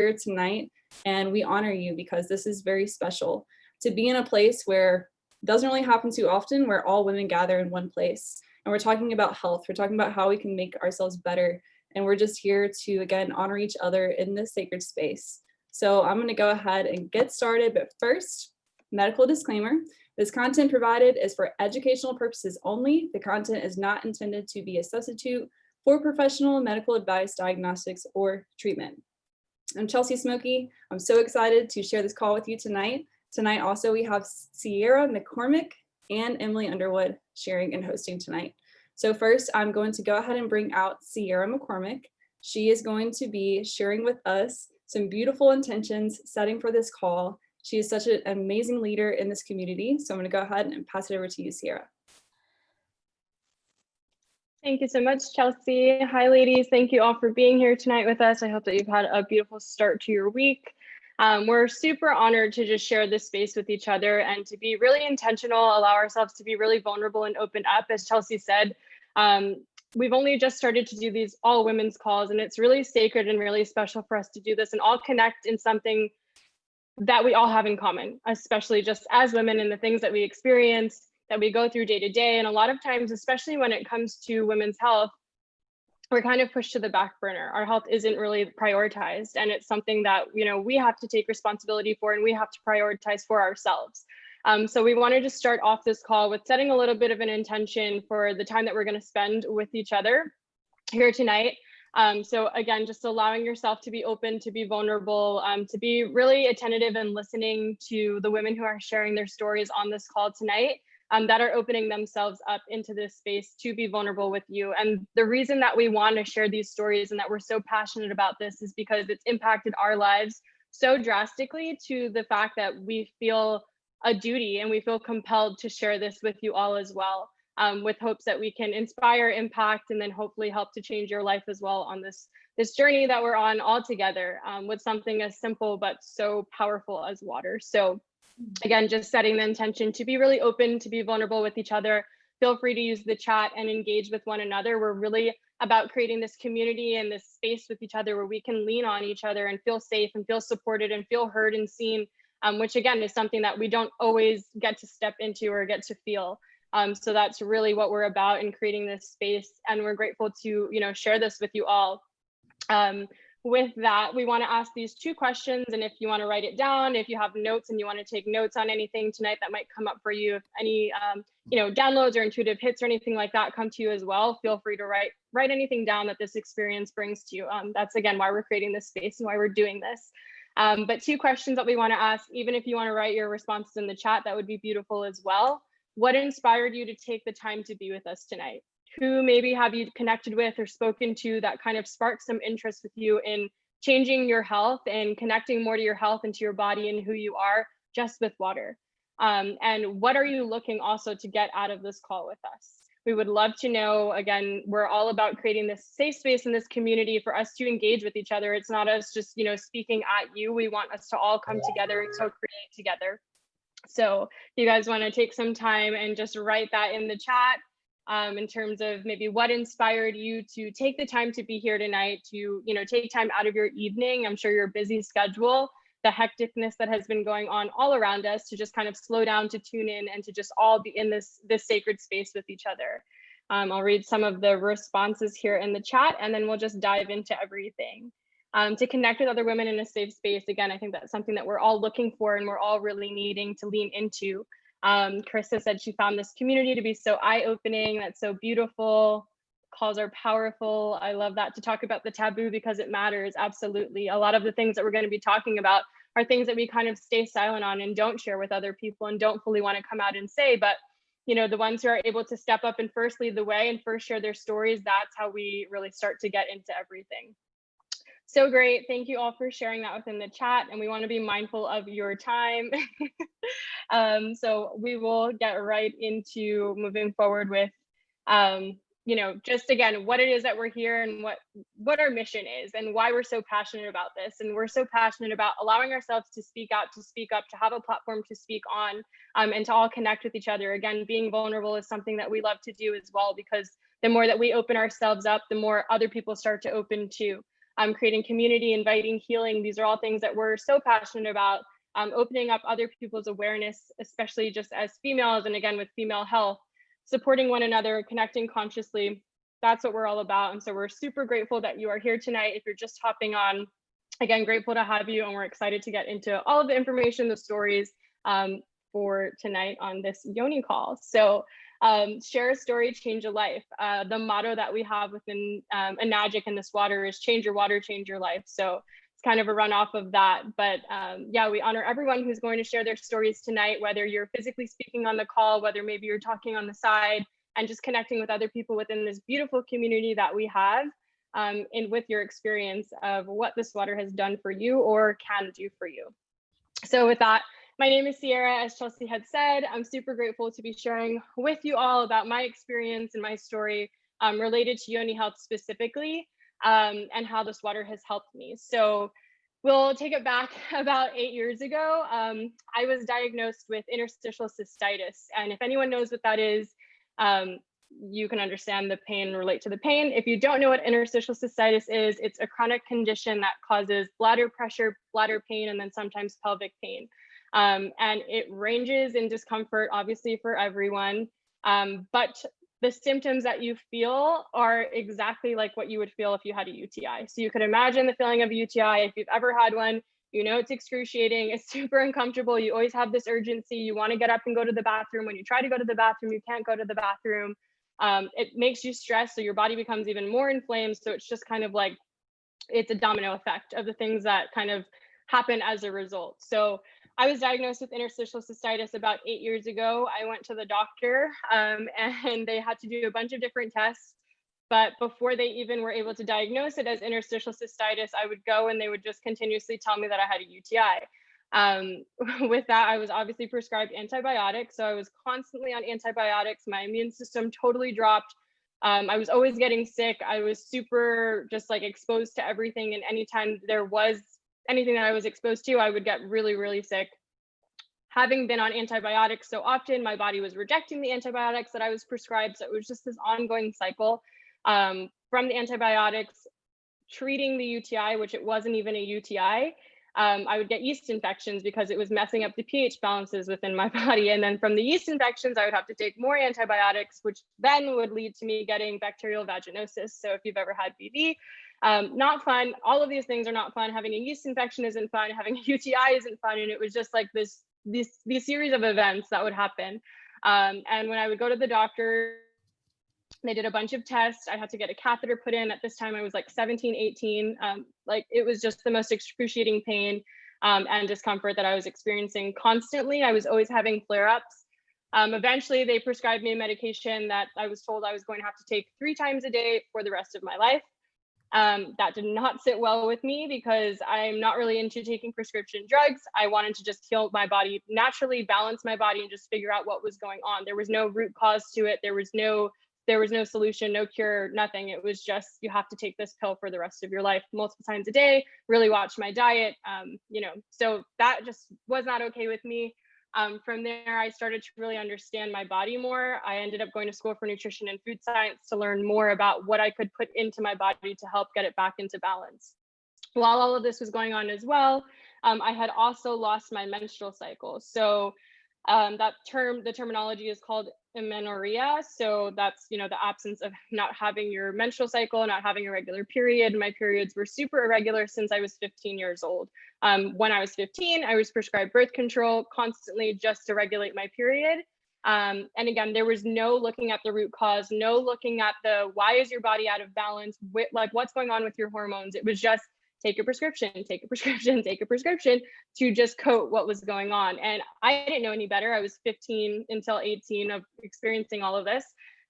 here tonight, and we honor you because this is very special to be in a place where it doesn't really happen too often, where all women gather in one place. And we're talking about health, we're talking about how we can make ourselves better. And we're just here to, again, honor each other in this sacred space. So I'm gonna go ahead and get started, but first, medical disclaimer. This content provided is for educational purposes only. The content is not intended to be a substitute for professional medical advice, diagnostics, or treatment. I'm Chelsea Smokey. I'm so excited to share this call with you tonight. Tonight also we have Sierra McCormick and Emily Underwood sharing and hosting tonight. So first I'm going to go ahead and bring out Sierra McCormick. She is going to be sharing with us some beautiful intentions setting for this call. She is such an amazing leader in this community. So I'm going to go ahead and pass it over to you, Sierra. Thank you so much, Chelsea. Hi, ladies. Thank you all for being here tonight with us. I hope that you've had a beautiful start to your week. We're super honored to just share this space with each other and to be really intentional, allow ourselves to be really vulnerable and open up. As Chelsea said, we've only just started to do these all women's calls, and it's really sacred and really special for us to do this and all connect in something that we all have in common, especially just as women and the things that we experience, that we go through day to day. And a lot of times, especially when it comes to women's health, we're kind of pushed to the back burner. Our health isn't really prioritized, and it's something that we have to take responsibility for, and we have to prioritize for ourselves. So we wanted to start off this call with setting a little bit of an intention for the time that we're going to spend with each other here tonight. So again, just allowing yourself to be open, to be vulnerable, to be really attentive and listening to the women who are sharing their stories on this call tonight. That are opening themselves up into this space to be vulnerable with you. And the reason that we want to share these stories and that we're so passionate about this is because it's impacted our lives so drastically to the fact that we feel a duty and we feel compelled to share this with you all as well, with hopes that we can inspire, impact, and then hopefully help to change your life as well on this journey that we're on all together, with something as simple but so powerful as water. So again, just setting the intention to be really open, to be vulnerable with each other. Feel free to use the chat and engage with one another. We're really about creating this community and this space with each other where we can lean on each other and feel safe and feel supported and feel heard and seen, which again is something that we don't always get to step into or get to feel. So that's really what we're about in creating this space, and we're grateful to share this with you all. With that, we want to ask these two questions, and if you want to write it down, if you have notes and you want to take notes on anything tonight that might come up for you, if any downloads or intuitive hits or anything like that come to you as well, feel free to write anything down that this experience brings to you. That's again why we're creating this space and why we're doing this. But two questions that we want to ask, even if you want to write your responses in the chat, that would be beautiful as well. What inspired you to take the time to be with us tonight? Who maybe have you connected with or spoken to that kind of sparked some interest with you in changing your health and connecting more to your health and to your body and who you are just with water? And what are you looking also to get out of this call with us? We would love to know. Again, we're all about creating this safe space in this community for us to engage with each other. It's not us just speaking at you. We want us to all come together and co-create together. So if you guys want to take some time and just write that in the chat, in terms of maybe what inspired you to take the time to be here tonight, to take time out of your evening. I'm sure your busy schedule, the hecticness that has been going on all around us, to just kind of slow down, to tune in, and to just all be in this sacred space with each other. I'll read some of the responses here in the chat, and then we'll just dive into everything. To connect with other women in a safe space, again, I think that's something that we're all looking for and we're all really needing to lean into. Krista said she found this community to be so eye-opening. That's so beautiful. Calls are powerful. I love that, to talk about the taboo because it matters. Absolutely. A lot of the things that we're going to be talking about are things that we kind of stay silent on and don't share with other people and don't fully want to come out and say. But the ones who are able to step up and first lead the way and first share their stories, that's how we really start to get into everything. So great. Thank you all for sharing that within the chat. And we want to be mindful of your time. So we will get right into moving forward with, just again, what it is that we're here and what our mission is and why we're so passionate about this. And we're so passionate about allowing ourselves to speak out, to speak up, to have a platform to speak on, and to all connect with each other. Again, being vulnerable is something that we love to do as well, because the more that we open ourselves up, the more other people start to open too. creating community, inviting healing. These are all things that we're so passionate about, opening up other people's awareness, especially just as females, and again, with female health, supporting one another, connecting consciously. That's what we're all about. And so we're super grateful that you are here tonight. If you're just hopping on, again, grateful to have you, and we're excited to get into all of the information, the stories for tonight on this Yoni call. So share a story, change a life. The motto that we have within Enagic and this water is change your water, change your life. So it's kind of a run off of that. But yeah, we honor everyone who's going to share their stories tonight, whether you're physically speaking on the call, whether maybe you're talking on the side, and just connecting with other people within this beautiful community that we have, and with your experience of what this water has done for you or can do for you. So with that, my name is Sierra. As Chelsea had said, I'm super grateful to be sharing with you all about my experience and my story related to Yoni health specifically, and how this water has helped me. So we'll take it back about 8 years ago. I was diagnosed with interstitial cystitis. And if anyone knows what that is, you can understand the pain and relate to the pain. If you don't know what interstitial cystitis is, it's a chronic condition that causes bladder pressure, bladder pain, and then sometimes pelvic pain. And it ranges in discomfort, obviously, for everyone. But the symptoms that you feel are exactly like what you would feel if you had a UTI. So you could imagine the feeling of a UTI. If you've ever had one, you know it's excruciating, it's super uncomfortable. You always have this urgency. You want to get up and go to the bathroom. When you try to go to the bathroom, you can't go to the bathroom. It makes you stressed, so your body becomes even more inflamed. So it's just kind of like, it's a domino effect of the things that kind of happen as a result. So I was diagnosed with interstitial cystitis about 8 years ago. I went to the doctor and they had to do a bunch of different tests. But before they even were able to diagnose it as interstitial cystitis, I would go and they would just continuously tell me that I had a UTI. With that, I was obviously prescribed antibiotics. So I was constantly on antibiotics. My immune system totally dropped. I was always getting sick. I was super just like exposed to everything. And anytime there was anything that I was exposed to, I would get really, really sick. Having been on antibiotics so often, my body was rejecting the antibiotics that I was prescribed. So it was just this ongoing cycle from the antibiotics, treating the UTI, which it wasn't even a UTI. I would get yeast infections because it was messing up the pH balances within my body. And then from the yeast infections, I would have to take more antibiotics, which then would lead to me getting bacterial vaginosis. So if you've ever had BV, not fun. All of these things are not fun. Having a yeast infection isn't fun. Having a UTI isn't fun. And it was just like these series of events that would happen. And when I would go to the doctor, they did a bunch of tests. I had to get a catheter put in. At this time, I was like 17, 18. Like it was just the most excruciating pain and discomfort that I was experiencing constantly. I was always having flare-ups. Eventually, they prescribed me a medication that I was told I was going to have to take 3 times a day for the rest of my life. That did not sit well with me because I'm not really into taking prescription drugs. I wanted to just heal my body, naturally balance my body, and just figure out what was going on. There was no root cause to it. There was no solution, no cure, nothing. It was just, you have to take this pill for the rest of your life, multiple times a day, really watch my diet, so that just was not okay with me. From there, I started to really understand my body more. I ended up going to school for nutrition and food science to learn more about what I could put into my body to help get it back into balance. While all of this was going on as well, I had also lost my menstrual cycle. So the terminology is called amenorrhea. So that's, the absence of not having your menstrual cycle, not having a regular period. My periods were super irregular since I was 15 years old. When I was 15, I was prescribed birth control constantly just to regulate my period. And again, there was no looking at the root cause, no looking at the why is your body out of balance, like what's going on with your hormones. It was just take a prescription, take a prescription, take a prescription to just coat what was going on. And I didn't know any better. I was 15 until 18 of experiencing all of this.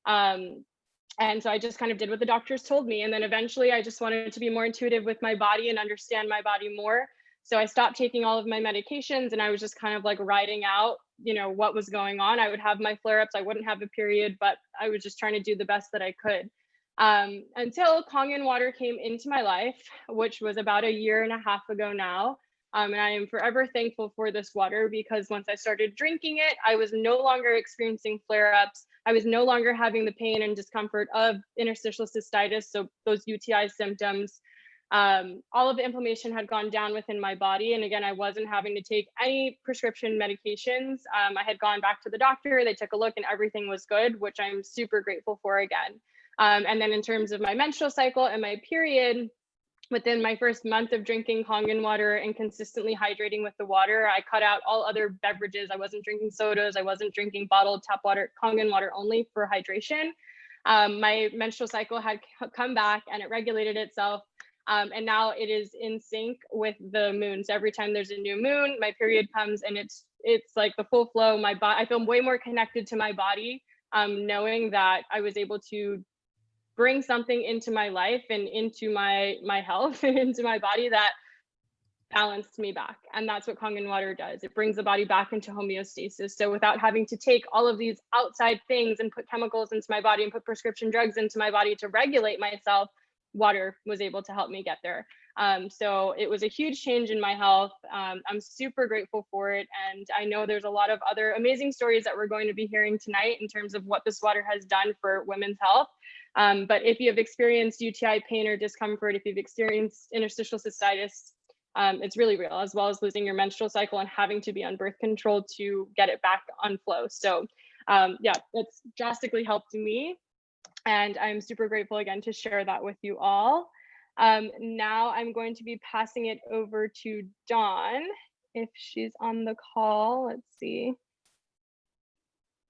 And so I just kind of did what the doctors told me. And then eventually I just wanted to be more intuitive with my body and understand my body more. So I stopped taking all of my medications and I was just kind of like riding out, what was going on. I would have my flare-ups. I wouldn't have a period, but I was just trying to do the best that I could. Until Kangen water came into my life, which was about 1.5 years ago now. And I am forever thankful for this water because once I started drinking it, I was no longer experiencing flare-ups. I was no longer having the pain and discomfort of interstitial cystitis, so those UTI symptoms. All of the inflammation had gone down within my body. And again, I wasn't having to take any prescription medications. I had gone back to the doctor, they took a look and everything was good, which I'm super grateful for again. And then in terms of my menstrual cycle and my period, within my first month of drinking Kangen water and consistently hydrating with the water, I cut out all other beverages. I wasn't drinking sodas. I wasn't drinking bottled tap water, Kangen water only for hydration. My menstrual cycle had come back and it regulated itself. And now it is in sync with the moon. So every time there's a new moon, my period comes and it's like the full flow. My body, I feel way more connected to my body, knowing that I was able to bring something into my life and into my health and into my body that balanced me back. And that's what Kangen water does. It brings the body back into homeostasis. So without having to take all of these outside things and put chemicals into my body and put prescription drugs into my body to regulate myself, water was able to help me get there. So it was a huge change in my health. I'm super grateful for it. And I know there's a lot of other amazing stories that we're going to be hearing tonight in terms of what this water has done for women's health. But if you have experienced UTI pain or discomfort, if you've experienced interstitial cystitis, it's really real, as well as losing your menstrual cycle and having to be on birth control to get it back on flow. So yeah, it's drastically helped me. And I'm super grateful again to share that with you all. Now I'm going to be passing it over to Dawn, if she's on the call. Let's see.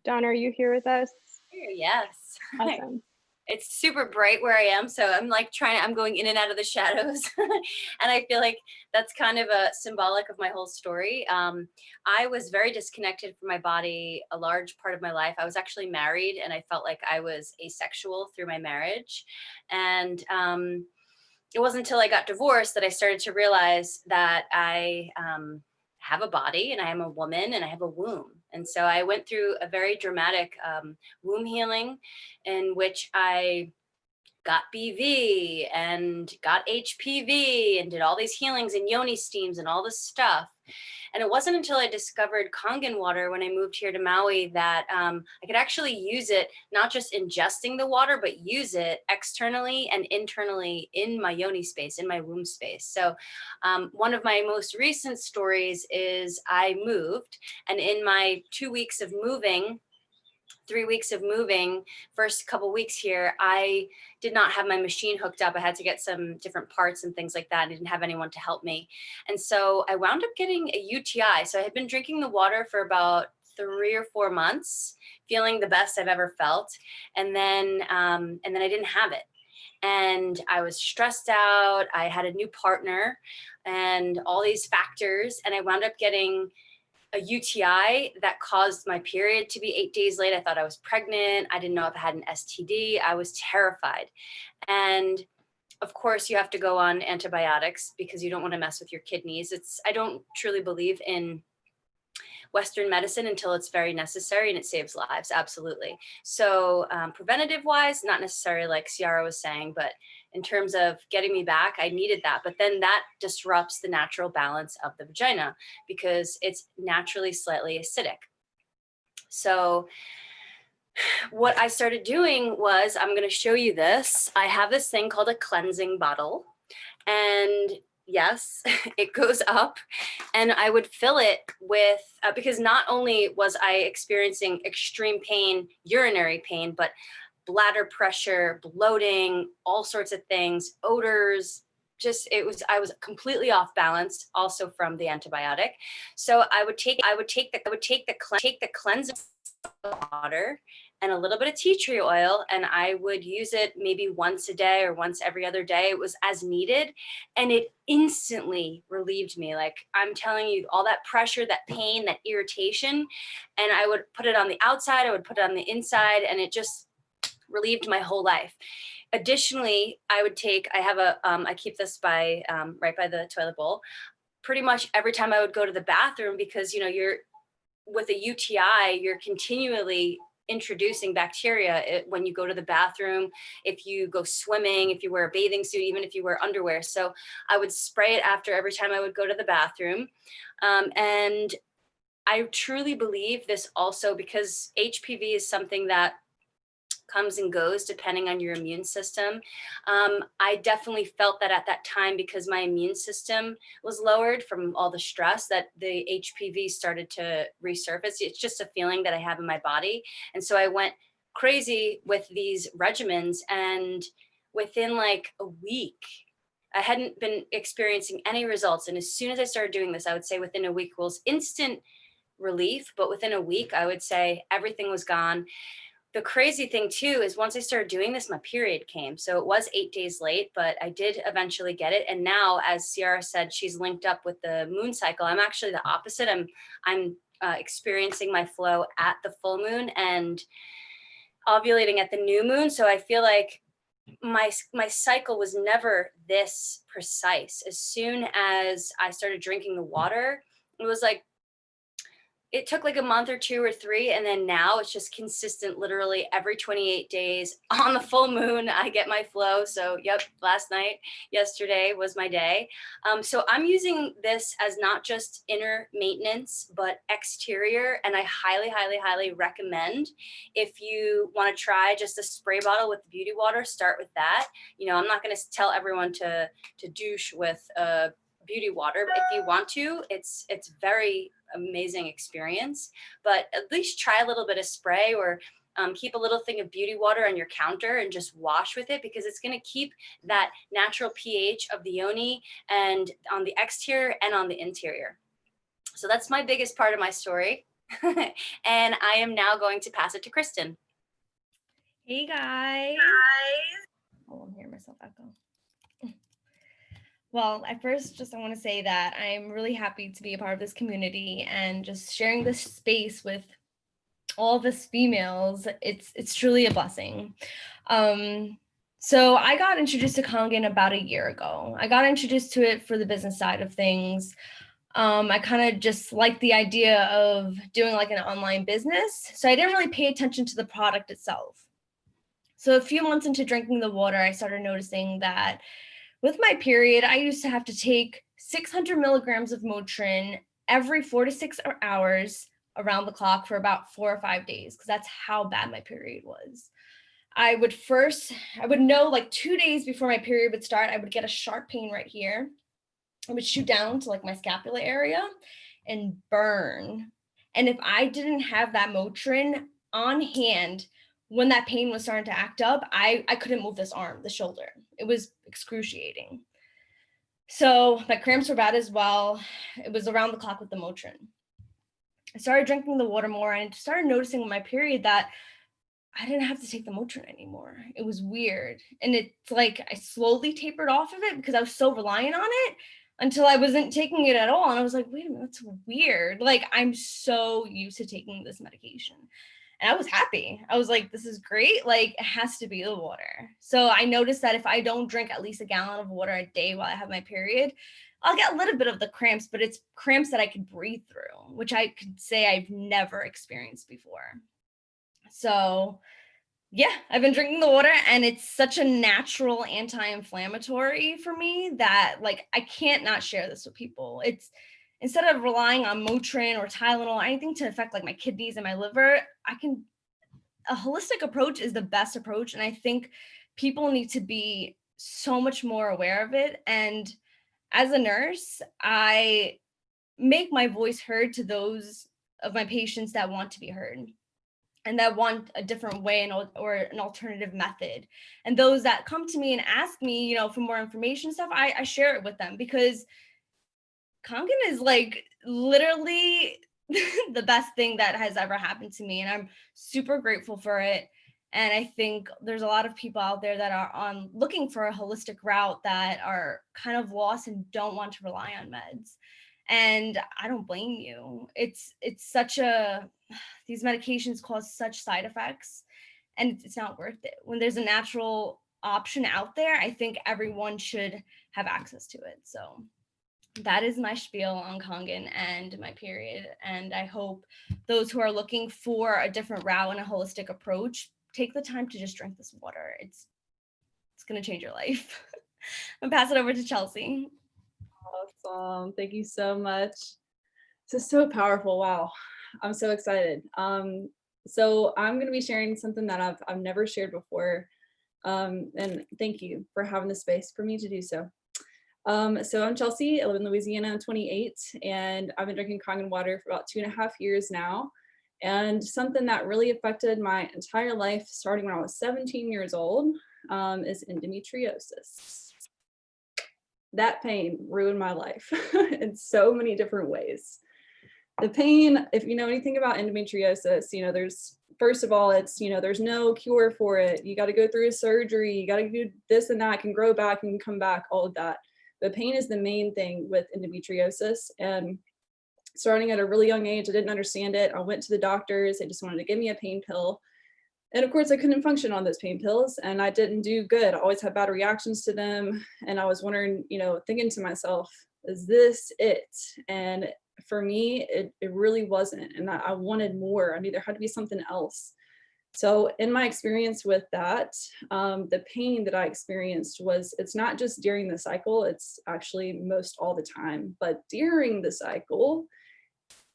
Dawn, are you here with us? Yes. Awesome. It's super bright where I am, so I'm like I'm going in and out of the shadows. And I feel like that's kind of a symbolic of my whole story. I was very disconnected from my body a large part of my life. I was actually married and I felt like I was asexual through my marriage. And it wasn't until I got divorced that I started to realize that I have a body and I am a woman and I have a womb. And so I went through a very dramatic womb healing in which I got BV and got HPV and did all these healings and Yoni steams and all this stuff. And it wasn't until I discovered Kangen water when I moved here to Maui that I could actually use it, not just ingesting the water, but use it externally and internally in my Yoni space, in my womb space. So one of my most recent stories is I moved, and in my 2 weeks of moving, 3 weeks of moving, first couple weeks here, I did not have my machine hooked up. I had to get some different parts and things like that. I didn't have anyone to help me. And so I wound up getting a UTI. So I had been drinking the water for about 3 or 4 months, feeling the best I've ever felt. And then I didn't have it. And I was stressed out. I had a new partner and all these factors. And I wound up getting a UTI that caused my period to be 8 days late. I thought I was pregnant. I didn't know if I had an STD. I was terrified. And of course, you have to go on antibiotics because you don't want to mess with your kidneys. I don't truly believe in Western medicine until it's very necessary and it saves lives. Absolutely. So preventative wise, not necessarily like Ciara was saying, but in terms of getting me back, I needed that. But then that disrupts the natural balance of the vagina because it's naturally slightly acidic. So what I started doing was, I'm going to show you this. I have this thing called a cleansing bottle. And yes, it goes up, and I would fill it with, because not only was I experiencing extreme pain, urinary pain, but bladder pressure, bloating, all sorts of things, odors, I was completely off balance also from the antibiotic. So I would take the cleansing water and a little bit of tea tree oil, and I would use it maybe once a day or once every other day. It was as needed, and it instantly relieved me. Like, I'm telling you, all that pressure, that pain, that irritation, and I would put it on the outside, I would put it on the inside, and it just relieved my whole life. Additionally, I keep this by right by the toilet bowl. Pretty much every time I would go to the bathroom, because you're with a UTI, you're continually introducing bacteria when you go to the bathroom, if you go swimming, if you wear a bathing suit, even if you wear underwear. So I would spray it after every time I would go to the bathroom. And I truly believe this also because HPV is something that comes and goes depending on your immune system. I definitely felt that at that time because my immune system was lowered from all the stress that the HPV started to resurface. It's just a feeling that I have in my body. And so I went crazy with these regimens, and within like a week, I hadn't been experiencing any results. And as soon as I started doing this, I would say within a week was instant relief, but within a week, I would say everything was gone. The crazy thing too is once I started doing this, my period came. So it was 8 days late, but I did eventually get it. And now, as Ciara said, she's linked up with the moon cycle. I'm actually the opposite. I'm experiencing my flow at the full moon and ovulating at the new moon. So I feel like my cycle was never this precise. As soon as I started drinking the water, it was like it took like a month or 2 or 3, and then now it's just consistent. Literally every 28 days on the full moon I get my flow. So yep, yesterday was my day. So I'm using this as not just inner maintenance but exterior, and I highly recommend, if you want to try just a spray bottle with beauty water, start with that. You know, I'm not going to tell everyone to douche with beauty water. If you want to, it's very amazing experience, but at least try a little bit of spray, or keep a little thing of beauty water on your counter and just wash with it, because it's going to keep that natural pH of the yoni and on the exterior and on the interior. So that's my biggest part of my story. And I am now going to pass it to Kristen. Hey guys. Oh, I'm hearing myself echo. Well, at first, I want to say that I'm really happy to be a part of this community and just sharing this space with all of us females. It's truly a blessing. So I got introduced to Kangen about a year ago. I got introduced to it for the business side of things. I kind of just liked the idea of doing like an online business. So I didn't really pay attention to the product itself. So a few months into drinking the water, I started noticing that with my period, I used to have to take 600 milligrams of Motrin every 4 to 6 hours around the clock for about 4 or 5 days, because that's how bad my period was. I would know like 2 days before my period would start, I would get a sharp pain right here. I would shoot down to like my scapula area and burn. And if I didn't have that Motrin on hand, when that pain was starting to act up, I couldn't move this arm, the shoulder. It was excruciating. So my cramps were bad as well. It was around the clock with the Motrin. I started drinking the water more and started noticing with my period that I didn't have to take the Motrin anymore. It was weird. And it's like I slowly tapered off of it because I was so reliant on it until I wasn't taking it at all. And I was like, wait a minute, that's weird. Like, I'm so used to taking this medication. And I was happy. I was like, this is great. Like, it has to be the water. So I noticed that if I don't drink at least a gallon of water a day while I have my period, I'll get a little bit of the cramps, but it's cramps that I can breathe through, which I could say I've never experienced before. So yeah, I've been drinking the water, and it's such a natural anti-inflammatory for me that like I can't not share this with people. It's instead of relying on Motrin or Tylenol or anything to affect like my kidneys and my liver, a holistic approach is the best approach. And I think people need to be so much more aware of it. And as a nurse, I make my voice heard to those of my patients that want to be heard and that want a different way or an alternative method. And those that come to me and ask me, for more information stuff, I share it with them, because Kangen is like literally the best thing that has ever happened to me. And I'm super grateful for it. And I think there's a lot of people out there that are looking for a holistic route that are kind of lost and don't want to rely on meds. And I don't blame you. It's these medications cause such side effects, and it's not worth it. When there's a natural option out there, I think everyone should have access to it. So that is my spiel on Kangen and my period. And I hope those who are looking for a different route and a holistic approach take the time to just drink this water. It's going to change your life. I'm gonna pass it over to Chelsea. Awesome. Thank you so much. This is so powerful. Wow. I'm so excited. So I'm going to be sharing something that I've never shared before. And thank you for having the space for me to do so. So I'm Chelsea. I live in Louisiana. I'm 28, and I've been drinking Kangen water for about 2.5 years now. And something that really affected my entire life, starting when I was 17 years old, is endometriosis. That pain ruined my life in so many different ways. The pain, if you know anything about endometriosis, there's, first of all, it's, there's no cure for it. You got to go through a surgery, you got to do this and that, it can grow back and come back, all of that. But pain is the main thing with endometriosis. And starting at a really young age, I didn't understand it. I went to the doctors, they just wanted to give me a pain pill. And of course, I couldn't function on those pain pills, and I didn't do good. I always had bad reactions to them. And I was wondering, thinking to myself, is this it? And for me, it really wasn't. And I wanted more. I knew there had to be something else. So in my experience with that, the pain that I experienced was, it's not just during the cycle, it's actually most all the time. But during the cycle,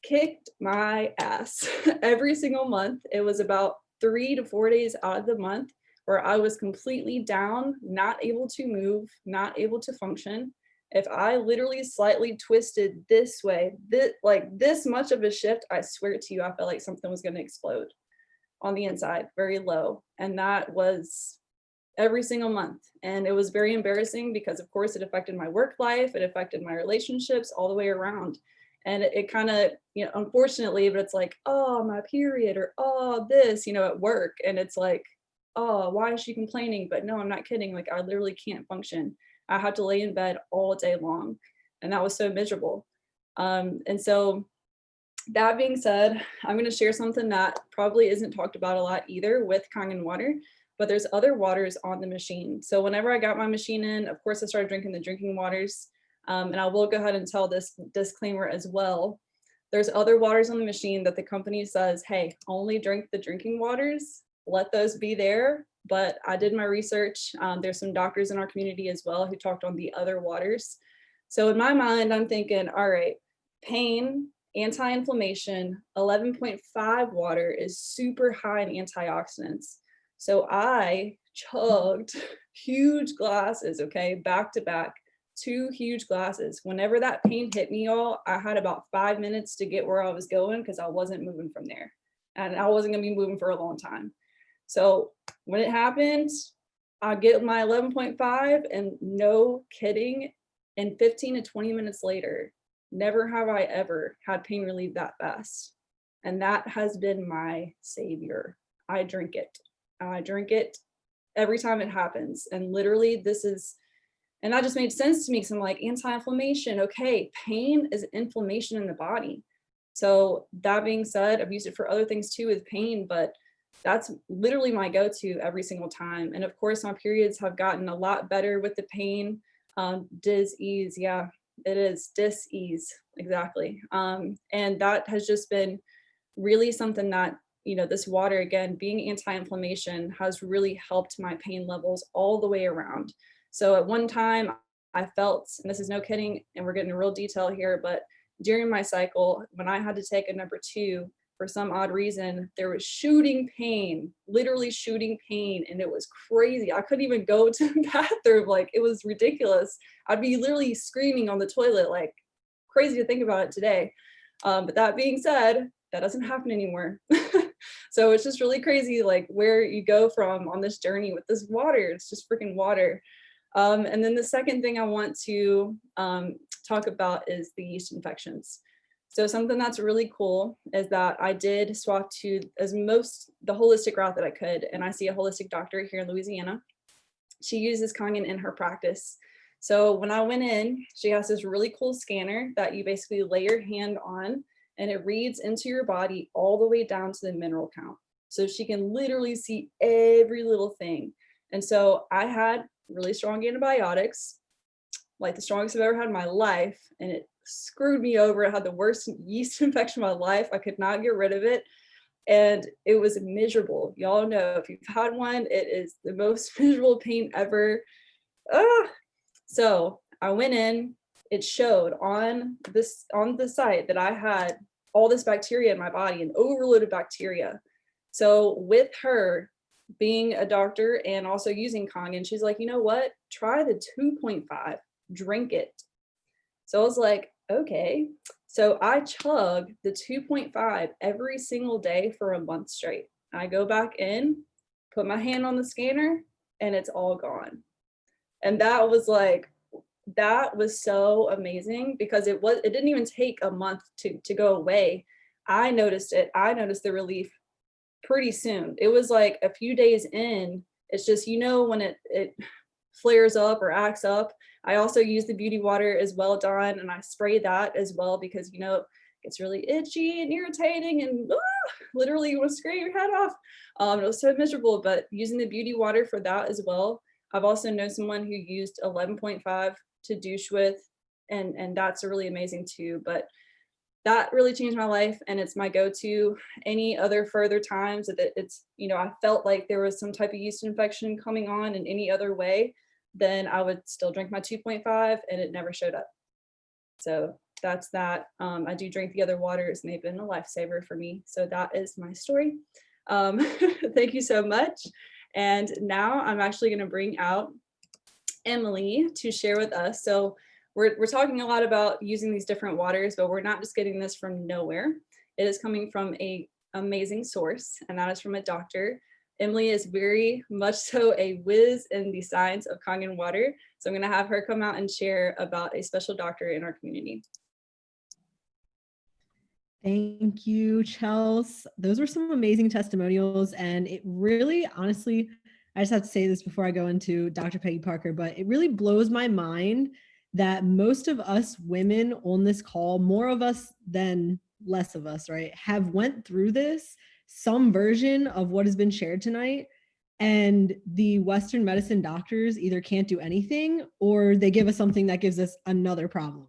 kicked my ass every single month. It was about 3 to 4 days out of the month where I was completely down, not able to move, not able to function. If I literally slightly twisted this way, this much of a shift, I swear to you, I felt like something was going to explode on the inside, very low. And that was every single month. And it was very embarrassing because, of course, it affected my work life, it affected my relationships all the way around. And it kind of, unfortunately, but it's like, oh, my period, or oh, this, at work. And it's like, oh, why is she complaining? But no, I'm not kidding. Like, I literally can't function. I had to lay in bed all day long. And that was so miserable. And so that being said, I'm going to share something that probably isn't talked about a lot either with Kangen water, but there's other waters on the machine. So whenever I got my machine in, of course, I started drinking the drinking waters. And I will go ahead and tell this disclaimer as well. There's other waters on the machine that the company says, hey, only drink the drinking waters, let those be there. But I did my research. There's some doctors in our community as well who talked on the other waters. So in my mind, I'm thinking, all right, pain, anti-inflammation, 11.5 water is super high in antioxidants. So I chugged huge glasses, okay, back to back, 2 huge glasses. Whenever that pain hit me, y'all, I had about 5 minutes to get where I was going because I wasn't moving from there. And I wasn't gonna be moving for a long time. So when it happened, I get my 11.5 and no kidding, in 15 to 20 minutes later, never have I ever had pain relief that fast. And that has been my savior. I drink it. I drink it every time it happens. And literally and that just made sense to me because I'm like, anti-inflammation, okay, pain is inflammation in the body. So that being said, I've used it for other things too with pain, but that's literally my go-to every single time. And of course, my periods have gotten a lot better with the pain. Dis-ease, yeah, it is dis-ease, exactly. And that has just been really something that, this water, again, being anti-inflammation, has really helped my pain levels all the way around. So at one time I felt, and this is no kidding, and we're getting real detail here, but during my cycle, when I had to take a number 2, for some odd reason, there was shooting pain, literally shooting pain. And it was crazy. I couldn't even go to the bathroom. Like, it was ridiculous. I'd be literally screaming on the toilet, like crazy to think about it today. But that being said, that doesn't happen anymore. So it's just really crazy, like where you go from on this journey with this water. It's just freaking water. And then the second thing I want to talk about is the yeast infections. So something that's really cool is that I did swap to the holistic route that I could. And I see a holistic doctor here in Louisiana. She uses Kangen in her practice. So when I went in, she has this really cool scanner that you basically lay your hand on, and it reads into your body all the way down to the mineral count. So she can literally see every little thing. And so I had really strong antibiotics, like the strongest I've ever had in my life, and it screwed me over. I had the worst yeast infection of my life. I could not get rid of it. And it was miserable. Y'all know if you've had one, it is the most miserable pain ever. So I went in, it showed on the site that I had all this bacteria in my body, an overloaded bacteria. So with her being a doctor and also using Kangen, she's like, you know what? Try the 2.5, drink it. So I was like, okay. So I chug the 2.5 every single day for a month straight. I go back in, put my hand on the scanner, and it's all gone. And that was like, that was so amazing because it didn't even take a month to go away. I noticed it. I noticed the relief pretty soon. It was like a few days in. It's just, you know, when it flares up or acts up. I also use the beauty water as well, Dawn, and I spray that as well because, you know, it's really itchy and irritating and literally you want to scrape your head off. It was so miserable, but using the beauty water for that as well. I've also known someone who used 11.5 to douche with, and that's really amazing too. But that really changed my life, and it's my go-to. Any other further times that it's, you know, I felt like there was some type of yeast infection coming on in any other way, then I would still drink my 2.5 and it never showed up. So that's that. I do drink the other waters and they've been a lifesaver for me. So that is my story. Thank you so much. And now I'm actually going to bring out Emily to share with us. So we're talking a lot about using these different waters, but we're not just getting this from nowhere. It is coming from an amazing source, and that is from a doctor. Emily is very much so a whiz in the science of Kangen water. So I'm going to have her come out and share about a special doctor in our community. Thank you, Chels. Those were some amazing testimonials, and it really, honestly, I just have to say this before I go into Dr. Peggy Parker, but it really blows my mind that most of us women on this call, more of us than less of us, right, have went through this, some version of what has been shared tonight, and the Western medicine doctors either can't do anything or they give us something that gives us another problem.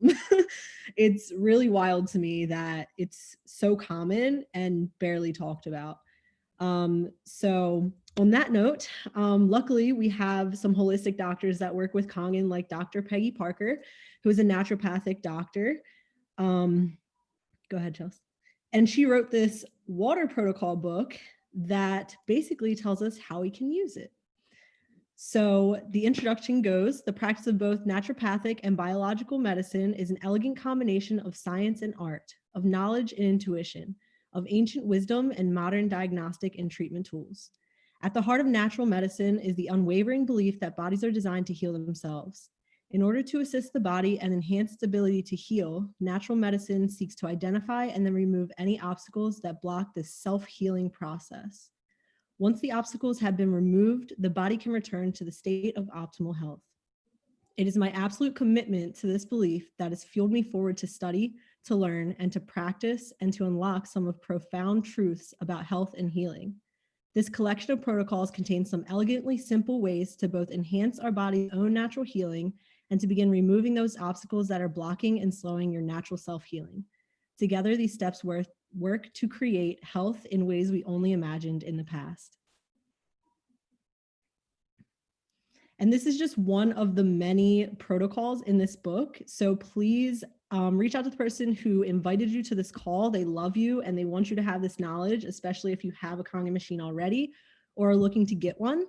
It's really wild to me that it's so common and barely talked about. So on that note, luckily we have some holistic doctors that work with Kangen, like Dr. Peggy Parker, who is a naturopathic doctor. Go ahead, Chelsea. And she wrote this water protocol book that basically tells us how we can use it. So the introduction goes, the practice of both naturopathic and biological medicine is an elegant combination of science and art, of knowledge and intuition, of ancient wisdom and modern diagnostic and treatment tools. At the heart of natural medicine is the unwavering belief that bodies are designed to heal themselves. In order to assist the body and enhance its ability to heal, natural medicine seeks to identify and then remove any obstacles that block this self-healing process. Once the obstacles have been removed, the body can return to the state of optimal health. It is my absolute commitment to this belief that has fueled me forward to study, to learn, and to practice, and to unlock some of profound truths about health and healing. This collection of protocols contains some elegantly simple ways to both enhance our body's own natural healing and to begin removing those obstacles that are blocking and slowing your natural self-healing. Together, these steps work to create health in ways we only imagined in the past. And this is just one of the many protocols in this book. So please reach out to the person who invited you to this call. They love you and they want you to have this knowledge, especially if you have a Kangen machine already or are looking to get one.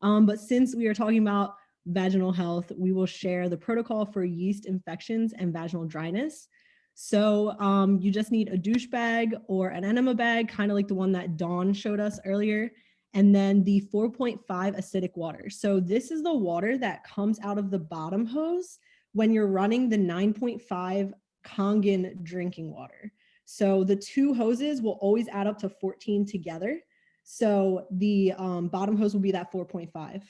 But since we are talking about vaginal health, we will share the protocol for yeast infections and vaginal dryness. So you just need a douche bag or an enema bag, kind of like the one that Dawn showed us earlier, and then the 4.5 acidic water. So this is the water that comes out of the bottom hose when you're running the 9.5 Kangen drinking water. So the two hoses will always add up to 14 together. So the bottom hose will be that 4.5.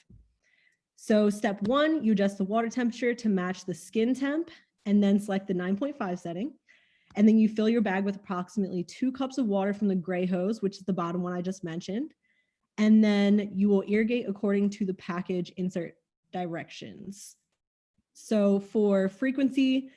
So step one, you adjust the water temperature to match the skin temp and then select the 9.5 setting. And then you fill your bag with approximately 2 cups of water from the gray hose, which is the bottom one I just mentioned. And then you will irrigate according to the package insert directions. So for frequency,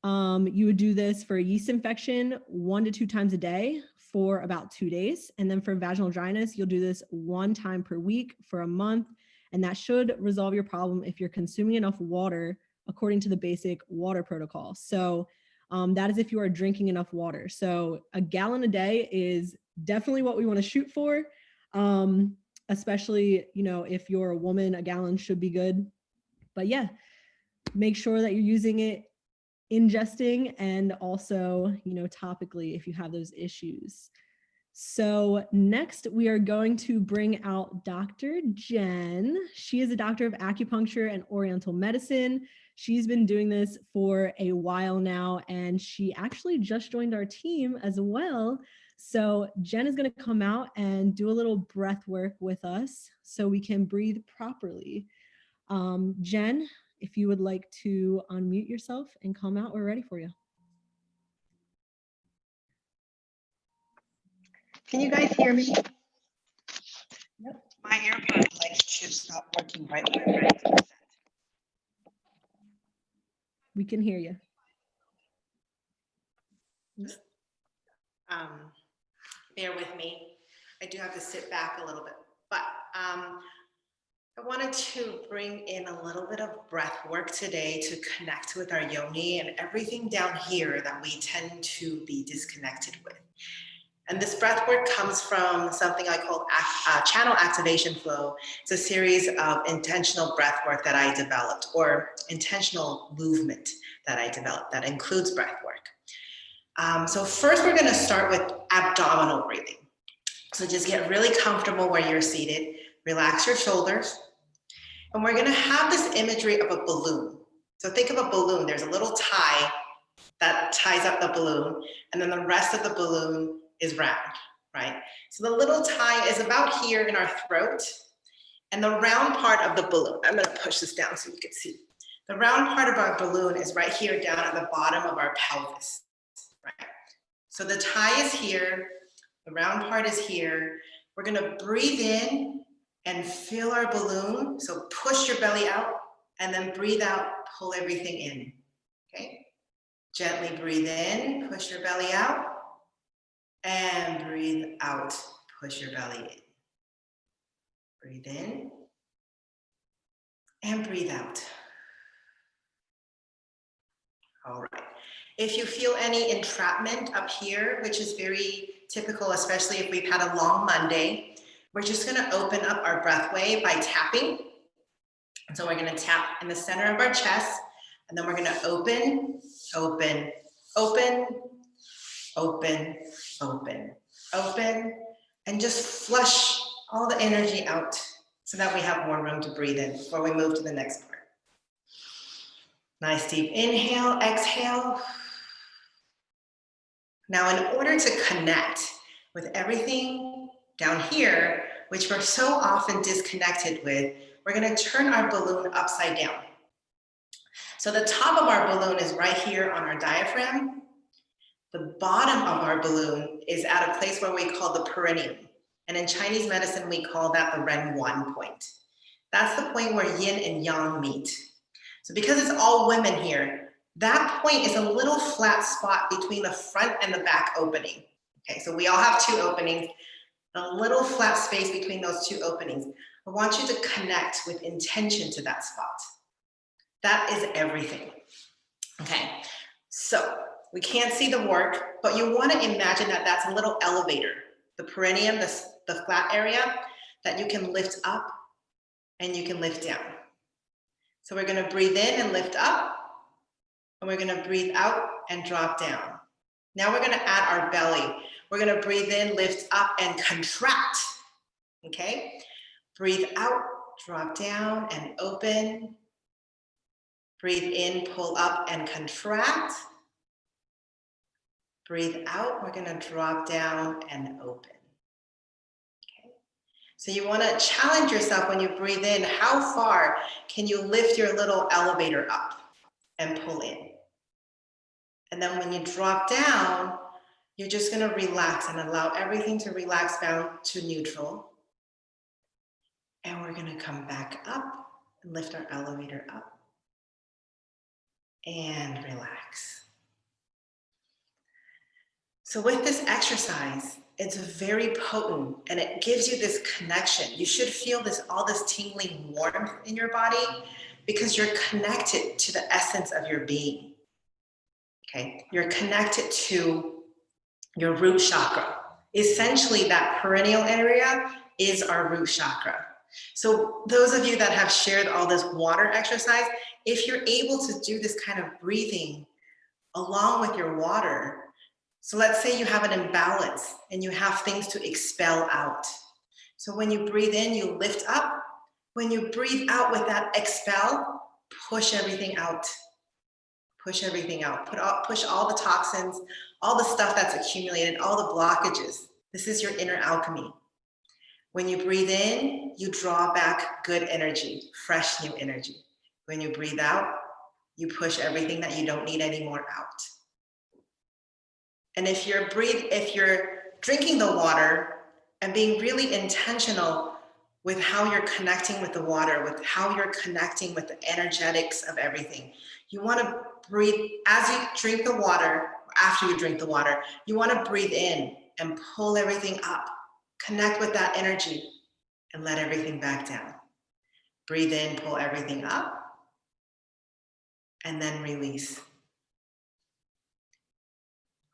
you would do this for a yeast infection 1 to 2 times a day for about 2 days. And then for vaginal dryness, you'll do this 1 time per week for a month. And that should resolve your problem if you're consuming enough water according to the basic water protocol. So that is if you are drinking enough water. So a gallon a day is definitely what we want to shoot for. Especially, you know, if you're a woman, a gallon should be good. But yeah, make sure that you're using it ingesting and also, you know, topically if you have those issues. So next we are going to bring out Dr. Jen. She is a doctor of acupuncture and oriental medicine. She's been doing this for a while now, and she actually just joined our team as well. So Jen is going to come out and do a little breath work with us so we can breathe properly. Jen, if you would like to unmute yourself and come out, we're ready for you. Can you guys hear me? Yep. My AirPod should stop working right when I'm ready to present. We can hear you. Bear with me. I do have to sit back a little bit, but I wanted to bring in a little bit of breath work today to connect with our Yoni and everything down here that we tend to be disconnected with. And this breath work comes from something I call channel activation flow. It's a series of intentional breath work that I developed, or intentional movement that I developed that includes breath work. So first we're gonna start with abdominal breathing. So just get really comfortable where you're seated, relax your shoulders, and we're gonna have this imagery of a balloon. So think of a balloon, there's a little tie that ties up the balloon, and then the rest of the balloon is round, right? So the little tie is about here in our throat, and the round part of the balloon, I'm gonna push this down so you can see. The round part of our balloon is right here down at the bottom of our pelvis, right? So the tie is here, the round part is here. We're gonna breathe in and fill our balloon. So push your belly out and then breathe out, pull everything in, okay? Gently breathe in, push your belly out, and breathe out, push your belly in. Breathe in and breathe out. All right. If you feel any entrapment up here, which is very typical, especially if we've had a long Monday, we're just gonna open up our breathway by tapping. And so we're gonna tap in the center of our chest, and then we're gonna open, open, open, open, open, open, and just flush all the energy out so that we have more room to breathe in before we move to the next part. Nice deep inhale, exhale. Now, in order to connect with everything down here, which we're so often disconnected with, we're gonna turn our balloon upside down. So the top of our balloon is right here on our diaphragm. The bottom of our balloon is at a place where we call the perineum. And in Chinese medicine, we call that the Ren 1 point. That's the point where yin and yang meet. So because it's all women here, that point is a little flat spot between the front and the back opening. Okay, so we all have two openings, a little flat space between those two openings. I want you to connect with intention to that spot. That is everything. Okay, so we can't see the work, but you want to imagine that that's a little elevator, the perineum, the flat area that you can lift up and you can lift down. So we're going to breathe in and lift up, and we're going to breathe out and drop down. Now we're going to add our belly. We're going to breathe in, lift up, and contract. Okay? Breathe out, drop down, and open. Breathe in, pull up, and contract. Breathe out, we're going to drop down and open. So you want to challenge yourself when you breathe in, how far can you lift your little elevator up and pull in? And then when you drop down, you're just going to relax and allow everything to relax down to neutral. And we're going to come back up and lift our elevator up and relax. So with this exercise, it's very potent and it gives you this connection. You should feel all this tingling warmth in your body because you're connected to the essence of your being. Okay, you're connected to your root chakra. Essentially, that perineal area is our root chakra. So those of you that have shared all this water exercise, if you're able to do this kind of breathing along with your water, so let's say you have an imbalance and you have things to expel out. So when you breathe in, you lift up. When you breathe out with that expel, push everything out. Push everything out. Push all the toxins, all the stuff that's accumulated, all the blockages. This is your inner alchemy. When you breathe in, you draw back good energy, fresh new energy. When you breathe out, you push everything that you don't need anymore out. And if you're drinking the water and being really intentional with how you're connecting with the water, with how you're connecting with the energetics of everything, you want to breathe as you drink the water, after you drink the water, you want to breathe in and pull everything up. Connect with that energy and let everything back down. Breathe in, pull everything up, and then release.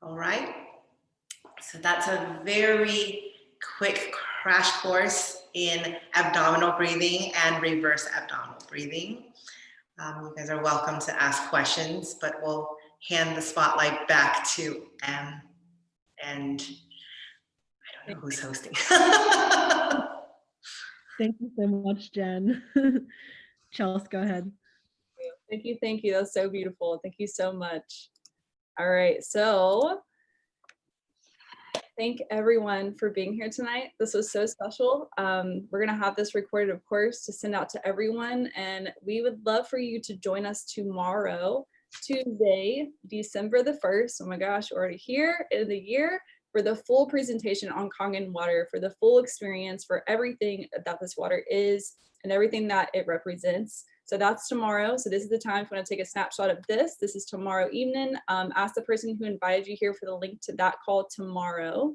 All right? So that's a very quick crash course in abdominal breathing and reverse abdominal breathing. You guys are welcome to ask questions, but we'll hand the spotlight back to Em, and I don't know who's hosting. Thank you so much, Jen. Chelsea, go ahead. Thank you. Thank you. That's so beautiful. Thank you so much. All right. So thank everyone for being here tonight. This was so special. We're going to have this recorded, of course, to send out to everyone. And we would love for you to join us tomorrow, Tuesday, December the 1st. Oh my gosh, already here in the year, for the full presentation on Kangen water, for the full experience, for everything that this water is and everything that it represents. So that's tomorrow. So this is the time if you want to take a snapshot of this. This is tomorrow evening. Ask the person who invited you here for the link to that call tomorrow.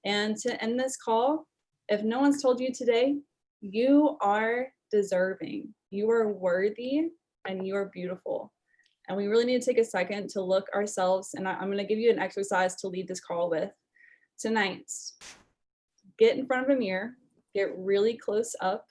And to end this call, if no one's told you today, you are deserving, you are worthy, and you are beautiful. And we really need to take a second to look ourselves. And I'm going to give you an exercise to lead this call with tonight. Get in front of a mirror, get really close up.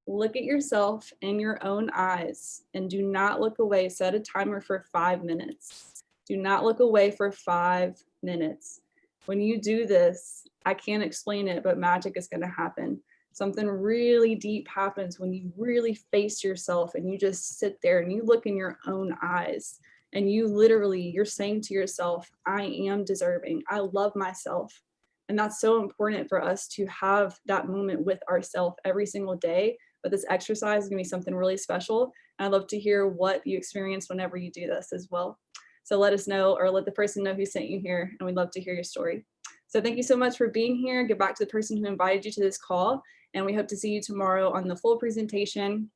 Look at yourself in your own eyes and do not look away. Set a timer for 5 minutes. Do not look away for 5 minutes. When you do this, I can't explain it, but magic is going to happen. Something really deep happens when you really face yourself and you just sit there and you look in your own eyes and you're saying to yourself, I am deserving. I love myself. And that's so important for us to have that moment with ourselves every single day. But this exercise is going to be something really special. And I'd love to hear what you experience whenever you do this as well. So let us know, or let the person know who sent you here, and we'd love to hear your story. So thank you so much for being here. Get back to the person who invited you to this call. And we hope to see you tomorrow on the full presentation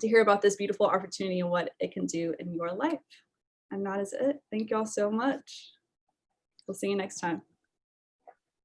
to hear about this beautiful opportunity and what it can do in your life. And that is it. Thank you all so much. We'll see you next time.